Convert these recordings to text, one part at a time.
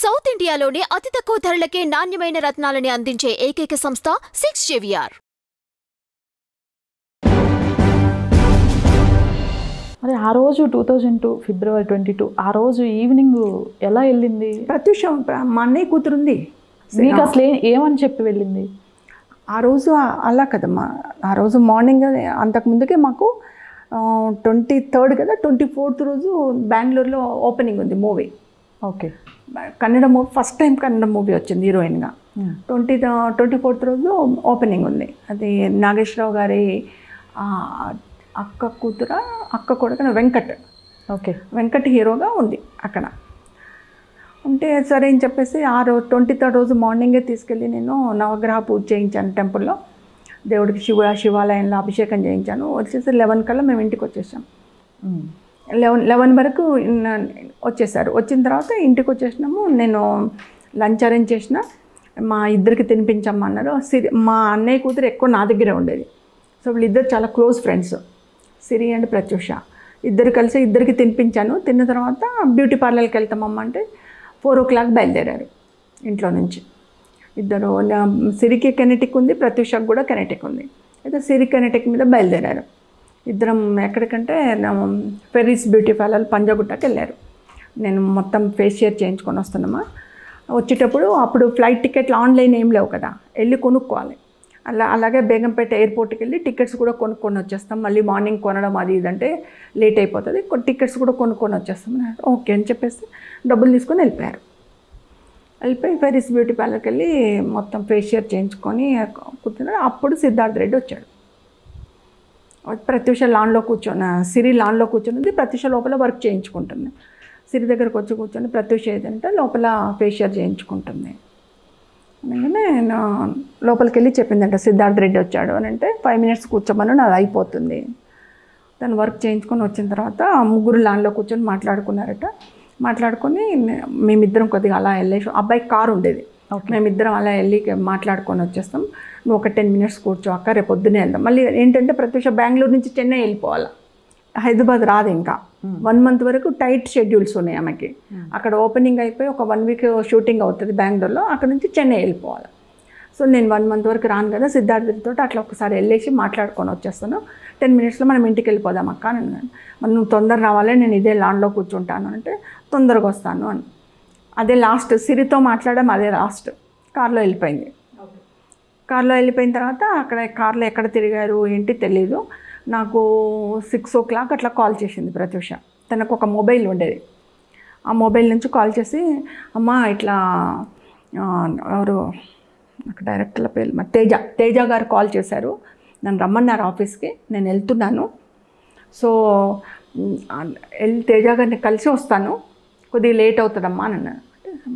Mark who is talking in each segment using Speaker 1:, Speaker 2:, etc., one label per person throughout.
Speaker 1: South ఇండియాలోనే అతి తక్కువ ధరలకే నాణ్యమైన రత్నాలని అందించే ఏకైక సంస్థ 6JVR.
Speaker 2: మరి ఆ రోజు 2002 ఫిబ్రవరి 22 ఆ రోజు ఈవినింగ్ ఎలా వెళ్ళింది?
Speaker 3: ప్రత్యూష మా అన్నయ్య కూతురుంది.
Speaker 2: మీకు అసలు ఏమని చెప్పి వెళ్ళింది
Speaker 3: ఆ రోజు? అలా కదమ్మా, ఆ రోజు మార్నింగ్ అంతకుముందుకే మాకు 23rd కదా, 24th రోజు బెంగళూరులో ఓపెనింగ్ ఉంది movie.
Speaker 2: Okay,
Speaker 3: Kannada movie, first time Kannada movie వచ్చింది హీరోయిన్గా. 24th రోజు ఓపెనింగ్ ఉంది. అది నాగేశ్వరరావు గారి అక్క కొడుకు వెంకట్.
Speaker 2: ఓకే,
Speaker 3: వెంకట్ హీరోగా ఉంది అక్కడ. ఉంటే సరే అని చెప్పేసి 23rd రోజు మార్నింగే తీసుకెళ్ళి నేను నవగ్రహ పూజ చేయించాను టెంపుల్లో. దేవుడికి శివాలయంలో అభిషేకం చేయించాను. వచ్చేసి 11 కల్లా మేము ఇంటికి వచ్చేసాం. 11 వరకు వచ్చేసారు. వచ్చిన తర్వాత ఇంటికి వచ్చేసినాము. నేను లంచ్ అరేంజ్ చేసిన, మా ఇద్దరికి తినిపించమన్నారు. మా అన్నయ్య కూతురు ఎక్కువ నా దగ్గరే ఉండేది. సో వీళ్ళిద్దరు చాలా close friends, Siri and Pratyusha. ఇద్దరు కలిసి ఇద్దరికి తినిపించాను. తిన్న తర్వాత బ్యూటీ పార్లర్కి వెళ్తామమ్మ అంటే 4 o'clock బయలుదేరారు ఇంట్లో నుంచి. ఇద్దరు, సిరికి కెనెటిక్ ఉంది, ప్రత్యూషకు కూడా కెనెటిక్ ఉంది. అయితే సిరి కెనెటిక్ మీద బయలుదేరారు. ఇద్దరం ఎక్కడికంటే ఫెర్రీస్ బ్యూటీ పార్లర్ పంజాగుట్టకి వెళ్ళారు. నేను మొత్తం ఫేషియల్ చేయించుకొని వస్తున్నామా. వచ్చేటప్పుడు అప్పుడు ఫ్లైట్ టికెట్లు ఆన్లైన్ ఏం లేవు కదా, వెళ్ళి కొనుక్కోవాలి. అలాగే బేగంపేట ఎయిర్పోర్ట్కి వెళ్ళి టికెట్స్ కూడా కొనుక్కొని వచ్చేస్తాం. మళ్ళీ మార్నింగ్ కొనడం అది ఇదంటే లేట్ అయిపోతుంది, టికెట్స్ కూడా కొనుక్కొని వచ్చేస్తాం. ఓకే అని చెప్పేసి డబ్బులు తీసుకొని వెళ్ళిపోయారు. వెళ్ళిపోయి ఫెర్రీస్ బ్యూటీ పార్లర్కి వెళ్ళి మొత్తం ఫేషియల్ చేయించుకొని కూర్చున్నాడు. అప్పుడు సిద్ధార్థ్ రెడ్డి వచ్చాడు. ప్రత్యూష లాన్లో సిరి లాన్లో కూర్చున్నది, ప్రత్యూష లోపల వర్క్ చేయించుకుంటుంది. సిరి దగ్గరకు వచ్చి కూర్చొని ప్రత్యూష ఏదంటే లోపల ఫేషియల్ చేయించుకుంటుంది. అందుకనే లోపలికి వెళ్ళి చెప్పిందంట, సిద్ధార్థ్ రెడ్డి వచ్చాడు అని. అంటే 5 minutes కూర్చోమని నాది అయిపోతుంది. తను వర్క్ చేయించుకొని వచ్చిన తర్వాత ముగ్గురు లాన్లో కూర్చొని మాట్లాడుకున్నారట. మాట్లాడుకొని మేమిద్దరం కొద్దిగా అలా వెళ్ళేసి, అబ్బాయికి కారు ఉండేది, మేమిద్దరం అలా వెళ్ళి మాట్లాడుకొని వచ్చేస్తాం. నువ్వు ఒక 10 minutes కూర్చో అక్క, రేపు పొద్దునే వెళ్దాం. మళ్ళీ ఏంటంటే ప్రత్యూష బెంగళూరు నుంచి చెన్నై వెళ్ళిపోవాలి, హైదరాబాద్ రాదు. ఇంకా 1 month వరకు టైట్ షెడ్యూల్స్ ఉన్నాయి ఆమెకి. అక్కడ ఓపెనింగ్ అయిపోయి ఒక 1 week షూటింగ్ అవుతుంది బెంగళూరులో, అక్కడ నుంచి చెన్నై వెళ్ళిపోవాలి. సో నేను 1 month వరకు రాను కదా, సిద్ధార్థతో అట్లా ఒకసారి వెళ్ళేసి మాట్లాడుకొని వచ్చేస్తాను, 10 minutesలో మనం ఇంటికి వెళ్ళిపోదాం అక్క అని అన్నాను. మరి నువ్వు తొందర రావాలి, నేను ఇదే లాన్లో కూర్చుంటాను అంటే తొందరగా వస్తాను అని. అదే లాస్ట్, సిరితో మాట్లాడడం అదే లాస్ట్. కార్లో వెళ్ళిపోయింది. కార్లో వెళ్ళిపోయిన తర్వాత అక్కడ కార్లో ఎక్కడ తిరిగారు ఏంటి తెలీదు. నాకు 6 o'clock అట్లా కాల్ చేసింది ప్రత్యూష. తనకు ఒక మొబైల్ ఉండేది, ఆ మొబైల్ నుంచి కాల్ చేసి, అమ్మ ఇట్లా ఎవరు నాకు డైరెక్టర్ల పేరు మరి తేజ గారు కాల్ చేశారు, నన్ను రమ్మన్నారు ఆఫీస్కి, నేను వెళ్తున్నాను. సో తేజ గారిని కలిసి వస్తాను, కొద్దిగా లేట్ అవుతుందమ్మా అని అన్నాను.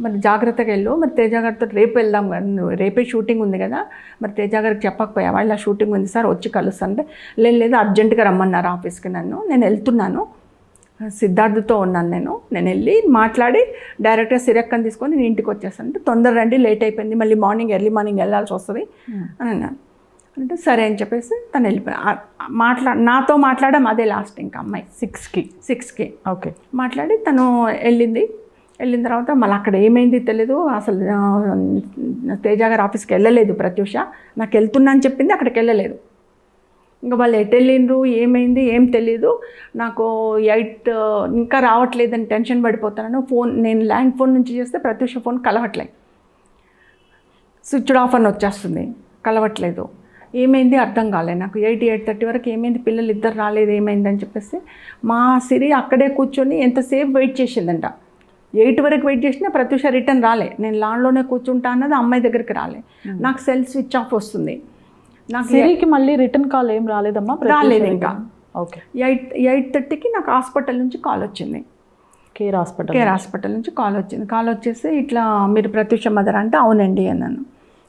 Speaker 3: మరి జాగ్రత్తగా వెళ్ళు, మరి తేజ గారితో రేపు వెళ్దాం కదా, రేపే షూటింగ్ ఉంది కదా, మరి తేజ గారికి చెప్పకపోయావా ఇలా షూటింగ్ ఉంది సార్ వచ్చి కలుస్తాను అంటే, లేదు అర్జెంటుగా రమ్మన్నారు ఆఫీస్కి, నేను వెళ్తున్నాను, సిద్ధార్థతో ఉన్నాను, నేను వెళ్ళి మాట్లాడి డైరెక్ట్గా సిరక్కని తీసుకొని నేను ఇంటికి వచ్చేస్తాను అంటే, తొందర రండి లేట్ అయిపోయింది, మళ్ళీ ఎర్లీ మార్నింగ్ వెళ్ళాల్సి వస్తుంది అని అన్నాను. అంటే సరే అని చెప్పేసి తను వెళ్ళిపోయా. నాతో మాట్లాడడం అదే లాస్ట్. ఇంకా అమ్మాయి 6కి
Speaker 2: ఓకే
Speaker 3: మాట్లాడి తను వెళ్ళిన తర్వాత మళ్ళీ అక్కడ ఏమైంది తెలీదు. అసలు తేజ గారు ఆఫీస్కి వెళ్ళలేదు ప్రత్యూష, నాకు వెళ్తున్నా అని చెప్పింది, అక్కడికి వెళ్ళలేదు. ఇంకా వాళ్ళు ఎటు వెళ్ళిండ్రు ఏమైంది ఏం తెలీదు. నాకు 8 ఇంకా రావట్లేదని టెన్షన్ పడిపోతున్నాను. నేను ల్యాండ్ ఫోన్ నుంచి చేస్తే ప్రత్యూష ఫోన్ కలవట్లేదు, స్విచ్డ్ ఆఫ్ అని వచ్చేస్తుంది, కలవట్లేదు. ఏమైంది అర్థం కాలేదు నాకు. 8:30 వరకు ఏమైంది, పిల్లలు ఇద్దరు రాలేదు, ఏమైందని చెప్పేసి మా సిరి అక్కడే కూర్చొని ఎంతసేపు వెయిట్ చేసిందంట. 8 వరకు వెయిట్ చేసినా ప్రత్యూష రిటర్న్ రాలే. నేను లాన్లోనే కూర్చుంటా అన్నది అమ్మాయి దగ్గరికి రాలే. నాకు సెల్ స్విచ్ ఆఫ్ వస్తుంది. నాకు
Speaker 2: సిరికి మళ్ళీ రిటర్న్ కాల్ ఏం రాలేదమ్మా?
Speaker 3: రాలేదు ఇంకా.
Speaker 2: ఓకే,
Speaker 3: 8:30కి నాకు హాస్పిటల్ నుంచి కాల్ వచ్చింది, కేర్ హాస్పిటల్ నుంచి కాల్ వచ్చింది. కాల్ వచ్చేసి ఇట్లా మీరు ప్రత్యూష మదర్ అంటే అవునండి అన్నాను.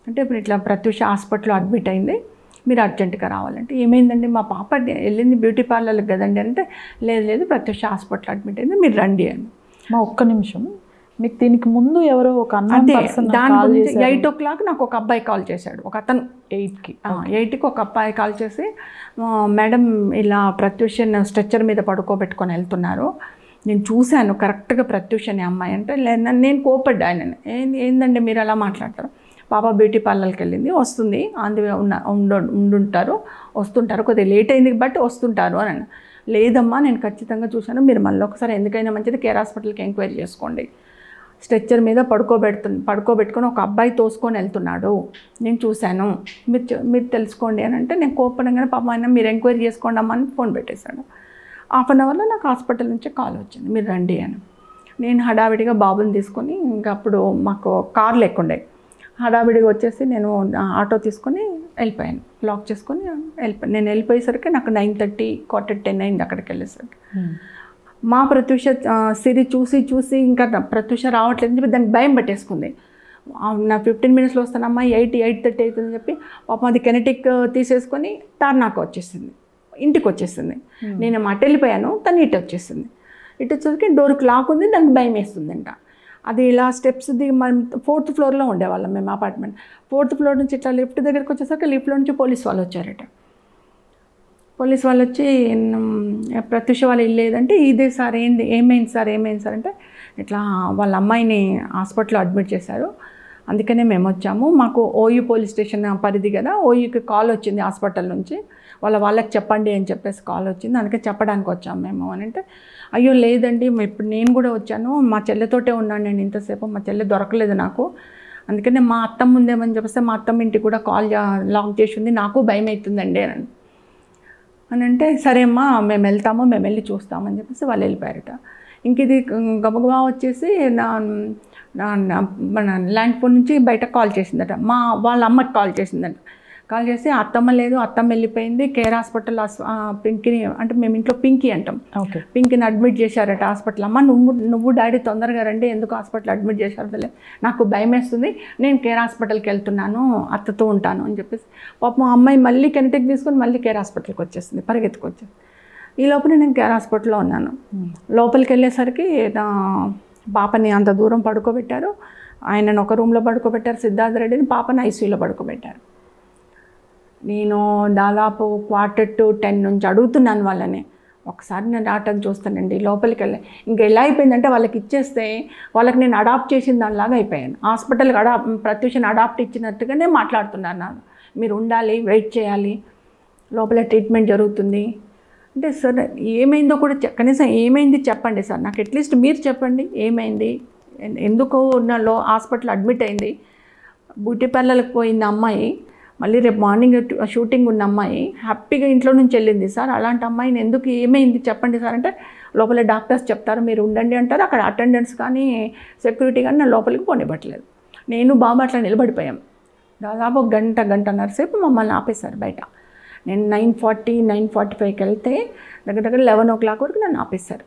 Speaker 3: అంటే ఇప్పుడు ఇట్లా ప్రత్యూష హాస్పిటల్లో అడ్మిట్ అయింది, మీరు అర్జెంటుగా రావాలంటే, ఏమైందండి మా పాప వెళ్ళింది బ్యూటీ పార్లర్కి కదండి అంటే, లేదు ప్రత్యూష హాస్పిటల్ అడ్మిట్ అయింది, మీరు రండి అని.
Speaker 2: మా ఒక్క నిమిషం, మీకు దీనికి ముందు ఎవరో ఒక
Speaker 3: దాని గురించి 8 o'clock నాకు ఒక అబ్బాయి కాల్ చేశాడు, ఒక అతను 8కి ఒక అబ్బాయి కాల్ చేసి, మేడం ఇలా ప్రత్యూష స్ట్రెచ్చర్ మీద పడుకోబెట్టుకొని వెళ్తున్నారు, నేను చూశాను కరెక్ట్గా ప్రత్యూష అనే అమ్మాయి అంటే నేను కోపడ్డా ఆయన ఏందండి మీరు అలా మాట్లాడతారు. పాప బ్యూటీ పార్లర్కి వెళ్ళింది, వస్తుంది, అందువే ఉండుంటారు, వస్తుంటారు, కొద్దిగా లేట్ అయింది బట్ వస్తుంటారు అని. లేదమ్మా నేను ఖచ్చితంగా చూశాను, మీరు మళ్ళీ ఒకసారి ఎందుకైనా మంచిది కేర్ హాస్పిటల్కి ఎంక్వైరీ చేసుకోండి. స్ట్రెచ్చర్ మీద పడుకోబెట్టుకొని ఒక అబ్బాయి తోసుకొని వెళ్తున్నాడు, నేను చూశాను, మీరు తెలుసుకోండి అని అంటే నేను కోపడంగానే పాప ఆయన మీరు ఎంక్వైరీ చేసుకోండి అమ్మా అని ఫోన్ పెట్టేశాడు. హాఫ్ అన్ అవర్లో నాకు హాస్పిటల్ నుంచి కాల్ వచ్చింది, మీరు రండి అని. నేను హడావిడిగా బాబుని తీసుకొని, ఇంకా అప్పుడు మాకు కార్లు లేకుండే, హడావిడిగా వచ్చేసి నేను ఆటో తీసుకొని వెళ్ళిపోయాను, లాక్ చేసుకొని వెళ్ళిపోయాను. నేను వెళ్ళిపోయేసరికి నాకు 9:30 10 అయింది అక్కడికి వెళ్ళేసరికి. మా ప్రత్యూష సిరి చూసి ఇంకా ప్రత్యూష రావట్లేదు అని చెప్పి దానికి భయం పట్టేసుకుంది. నా 15 మినిట్స్లో వస్తానమ్మా, 8:30 అవుతుందని చెప్పి పాపం అది కెనెటిక్ తీసేసుకొని తార్నాక వచ్చేసింది, ఇంటికి వచ్చేసింది. నేను అటు వెళ్ళిపోయాను, తను ఇటు వచ్చేసింది. ఇటు వచ్చేసరికి డోర్కి లాక్ ఉంది, దానికి భయం వేస్తుందంట. అది ఇలా స్టెప్స్ దిగి మనం 4th ఫ్లోర్లో ఉండేవాళ్ళం మేము అపార్ట్మెంట్. 4th ఫ్లోర్ నుంచి ఇట్లా లిఫ్ట్ దగ్గరికి వచ్చేసరికి లిఫ్ట్లో నుంచి పోలీస్ వాళ్ళు వచ్చారట. పోలీస్ వాళ్ళు వచ్చి ప్రత్యూష వాళ్ళు వెళ్ళేదంటే ఇదే సార్, ఏమైంది సార్ అంటే ఇట్లా వాళ్ళ అమ్మాయిని హాస్పిటల్లో అడ్మిట్ చేశారు, అందుకనే మేము వచ్చాము, మాకు ఓయూ పోలీస్ స్టేషన్ పరిధి కదా, ఓయూకి కాల్ వచ్చింది హాస్పిటల్ నుంచి, వాళ్ళకి చెప్పండి అని చెప్పేసి కాల్ వచ్చింది, అందుకే చెప్పడానికి వచ్చాము మేము అని అంటే, అయ్యో లేదండి ఇప్పుడు నేను కూడా వచ్చాను, మా చెల్లెతోటే ఉన్నాను నేను ఇంతసేపు, మా చెల్లె దొరకలేదు నాకు, అందుకనే మా అత్తమ్మ ఉందేమని చెప్పేస్తే మా అత్తమ్మ ఇంటికి కూడా కాల్ లాక్ చేసి ఉంది, నాకు భయం అవుతుందండి అని అంటే సరే అమ్మా మేము వెళ్తాము, మేము వెళ్ళి చూస్తామని చెప్పేసి వాళ్ళు వెళ్ళిపోయారట. ఇంక ఇది గబగబా వచ్చేసి మన ల్యాండ్ ఫోన్ నుంచి బయట కాల్ చేసిందట, వాళ్ళ అమ్మకి కాల్ చేసిందట. కాల్ చేసి అత్తమ్మ లేదు, అత్తమ్మ వెళ్ళిపోయింది, కేర్ హాస్పిటల్ పింకీని అంటే మేము ఇంట్లో పింకీ అంటాం, ఓకే, పింకీని అడ్మిట్ చేశారట హాస్పిటల్. అమ్మ నువ్వు డాడీ తొందరగా రండి, ఎందుకు హాస్పిటల్ అడ్మిట్ చేశారు తెలియదు, నాకు భయం వేస్తుంది, నేను కేర్ హాస్పిటల్కి వెళ్తున్నాను, అత్తతో ఉంటాను అని చెప్పేసి పాపం అమ్మాయి మళ్ళీ కెనెటిక్ తీసుకొని మళ్ళీ కేర్ హాస్పిటల్కి వచ్చేసింది, పరిగెత్తుకొచ్చేసి. ఈ లోపల నేను కేర్ హాస్పిటల్లో ఉన్నాను. లోపలికి వెళ్ళేసరికి నా పాపని అంత దూరం పడుకోబెట్టారు, ఆయనను ఒక రూమ్లో పడుకోబెట్టారు, సిద్ధార్థ రెడ్డిని పాపని ఐసీయూలో పడుకోబెట్టారు. నేను దాదాపు 9:45 నుంచి అడుగుతున్నాను వాళ్ళని, ఒకసారి నేను రావటం చూస్తానండి, లోపలికి వెళ్ళి ఇంకా ఎలా అయిపోయిందంటే వాళ్ళకి ఇచ్చేస్తే వాళ్ళకి నేను అడాప్ట్ చేసిన దానిలాగా అయిపోయాను. హాస్పిటల్కి ప్రత్యూషని అడాప్ట్ ఇచ్చినట్టుగానే మాట్లాడుతున్నాను. నాకు మీరు ఉండాలి, వెయిట్ చేయాలి, లోపల ట్రీట్మెంట్ జరుగుతుంది అంటే, సార్ ఏమైందో కూడా కనీసం ఏమైంది చెప్పండి సార్, నాకు అట్లీస్ట్ మీరు చెప్పండి ఏమైంది, ఎందుకు హాస్పిటల్ అడ్మిట్ అయింది, బ్యూటీ పార్లర్కి పోయింది అమ్మాయి, మళ్ళీ రేపు మార్నింగ్ షూటింగ్ ఉన్న అమ్మాయి హ్యాపీగా ఇంట్లో నుంచి వెళ్ళింది సార్, అలాంటి అమ్మాయిని ఎందుకు ఏమైంది చెప్పండి సార్ అంటే, లోపల డాక్టర్స్ చెప్తారు మీరు ఉండండి అంటారు, అక్కడ అటెండెంట్స్ కానీ సెక్యూరిటీ కానీ నా లోపలికి పోనివ్వట్లేదు. నేను బాబు అట్లా నిలబడిపోయాం, దాదాపు గంటన్నర సేపు మమ్మల్ని ఆపేశారు బయట. నేను 9:40 9:45కి వెళ్తే దగ్గర 11 o'clock వరకు నన్ను ఆపేశారు.